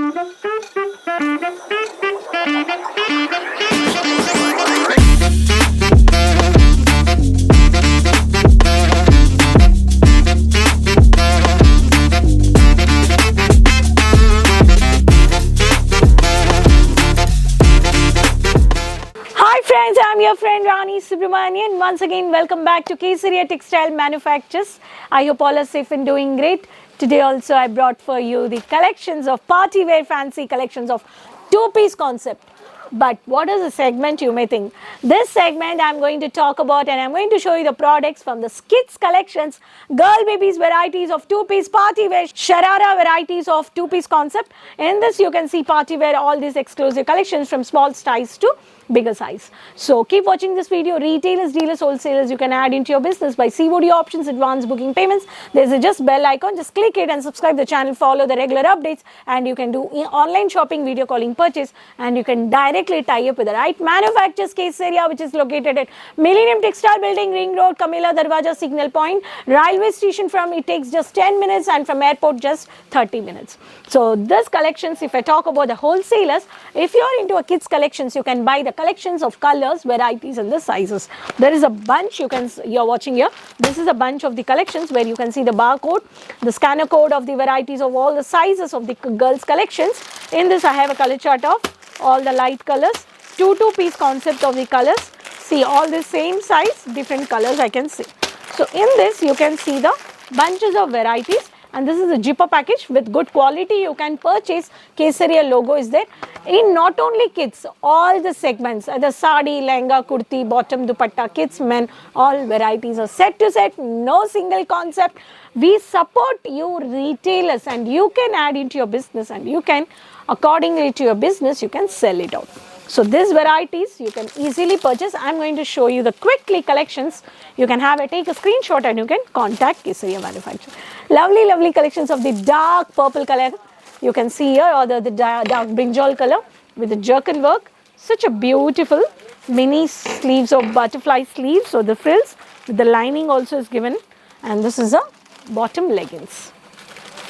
I'm your friend Rani Subramanian. Once again, welcome back to Kesaria Textile Manufactures. I hope all are safe and doing great. Today also I brought for you the collections of party wear fancy collections of two-piece concept. But what is the segment, you may think? This segment I'm going to talk about, and I'm going to show you the products from the kids collections, girl babies varieties of two-piece party wear, sharara varieties of two-piece concept. In this you can see party wear, all these exclusive collections from small size to bigger size. So keep watching this video. Retailers, dealers, wholesalers, you can add into your business by COD options, advance booking payments. There's a just bell icon, just click it and subscribe the channel, follow the regular updates, and you can do online shopping, video calling, purchase, and you can directly tie up with the right manufacturers. Kesaria, which is located at Millennium Textile Building, Ring Road, Kamila Darwaja Signal Point, railway station. From it takes just 10 minutes and from airport just 30 minutes. So this collections, if I talk about the wholesalers, if you're into a kids collections, you can buy the collections of colors, varieties, and the sizes. There is a bunch you're watching here. This is a bunch of the collections where you can see the barcode, the scanner code of the varieties of all the sizes of the girls collections. In this I have a color chart of all the light colors, two-piece concept of the colors. See all the same size, different colors I can see. So in this you can see the bunches of varieties. And this is a zipper package with good quality. You can purchase. Kesaria logo is there. In not only kids, all the segments, the sari, lehenga, kurti, bottom, dupatta, kids, men, all varieties are set to set, no single concept. We support you retailers, and you can add into your business, and you can, accordingly to your business, you can sell it out. So these varieties you can easily purchase. I'm going to show you the quickly collections. You can take a screenshot and you can contact Kesaria Manufacturer. Lovely, lovely collections of the dark purple color. You can see here, or the dark brinjal color with the jerkin work. Such a beautiful mini sleeves of butterfly sleeves. So the frills with the lining also is given. And this is a bottom leggings.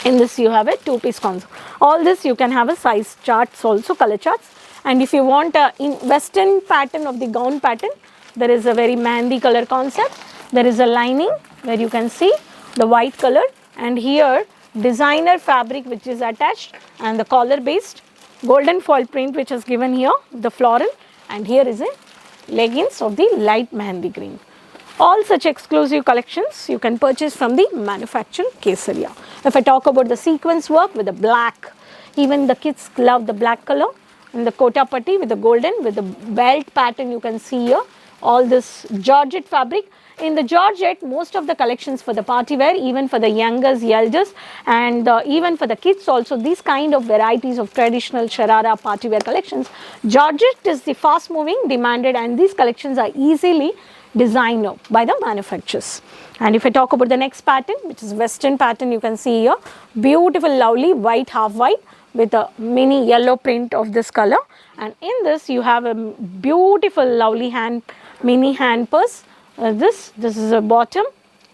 In this you have a two-piece concept. All this you can have a size charts also, color charts. And if you want a western pattern of the gown pattern, there is a very manly color concept. There is a lining where you can see the white color, and here designer fabric which is attached, and the collar based golden foil print which is given here, the floral, and here is a leggings of the light manly green. All such exclusive collections you can purchase from the manufacturer Kesaria. If I talk about the sequence work with the black, even the kids love the black color. And the kota patti with the golden, with the belt pattern you can see here. All this georgette fabric. In the georgette, most of the collections for the party wear, even for the youngers, elders, and even for the kids also, these kind of varieties of traditional sharara party wear collections. Georgette is the fast moving, demanded, and these collections are easily designed by the manufacturers. And if I talk about the next pattern, which is western pattern, you can see here, beautiful lovely white, half white, with a mini yellow print of this color. And in this you have a beautiful lovely mini hand purse. This is a bottom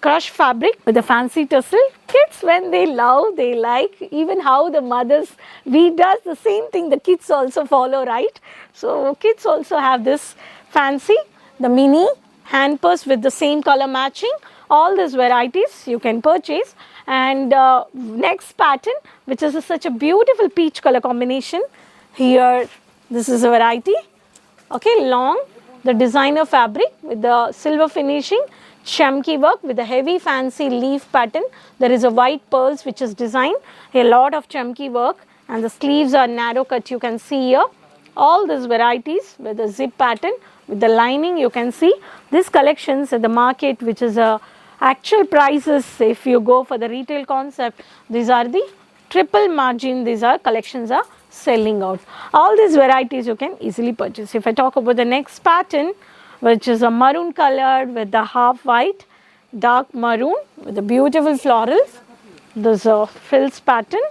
crush fabric with a fancy tassel. Kids, when they love, they like, even how the mothers, we does the same thing, the kids also follow, right? So kids also have this fancy, the mini hand purse with the same color matching. All these varieties you can purchase. And next pattern, which is such a beautiful peach color combination. Here this is a variety, okay, long, the designer fabric with the silver finishing, chamki work with a heavy fancy leaf pattern. There is a white pearls which is designed, a lot of chamki work, and the sleeves are narrow cut, you can see here. All these varieties with the zip pattern, with the lining you can see. These collections at the market, which is a actual prices, if you go for the retail concept, these are the triple margin, these are collections are selling out. All these varieties you can easily purchase. If I talk about the next pattern, which is a maroon color with the half white, dark maroon with the beautiful florals. There's a frills pattern,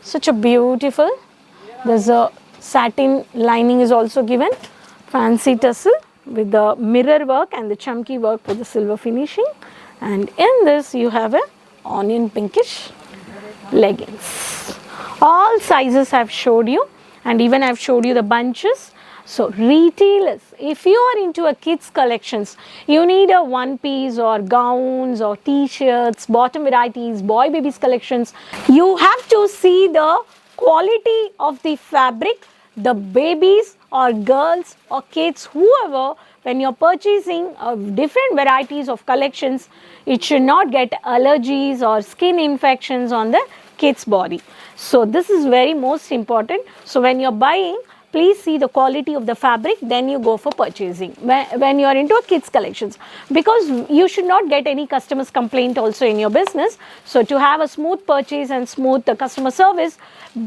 such a beautiful, there's a satin lining is also given, fancy tassel with the mirror work and the chunky work with the silver finishing. And in this you have a onion pinkish leggings. All sizes I've showed you, and even I've showed you the bunches. So retailers, if you are into a kids collections, you need a one piece or gowns or t-shirts, bottom varieties, boy babies collections, you have to see the quality of the fabric, the babies or girls or kids, whoever, when you're purchasing different varieties of collections, it should not get allergies or skin infections on the kids body. So this is very most important. So when you're buying, please see the quality of the fabric, then you go for purchasing when you are into a kids collections, because you should not get any customers complaint also in your business. So to have a smooth purchase and smooth customer service,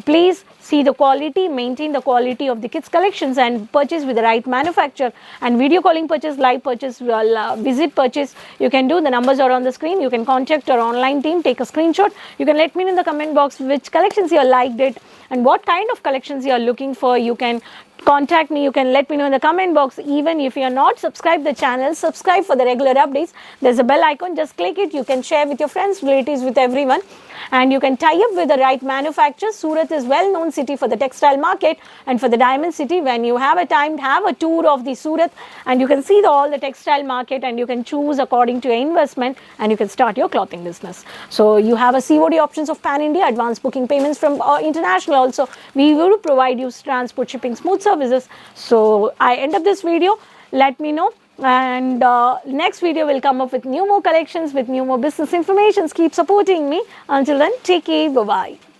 please see the quality, maintain the quality of the kids collections, and purchase with the right manufacturer. And video calling purchase, live purchase, visit purchase, you can do. The numbers are on the screen. You can contact our online team, take a screenshot. You can let me know in the comment box which collections you liked it and what kind of collections you are looking for. You can contact me, you can let me know in the comment box. Even if you are not subscribed the channel, subscribe for the regular updates. There's a bell icon, just click it. You can share with your friends, relatives, with everyone, and you can tie up with the right manufacturers. Surat is well-known city for the textile market and for the diamond city. When you have a time, have a tour of the Surat, and you can see all the textile market, and you can choose according to your investment, and you can start your clothing business. So you have a COD options of pan India, advance booking payments from international also. We will provide you transport, shipping, smooth services. So I end up this video. Let me know, and next video will come up with new more collections, with new more business informations. Keep supporting me. Until then, take care. Bye bye.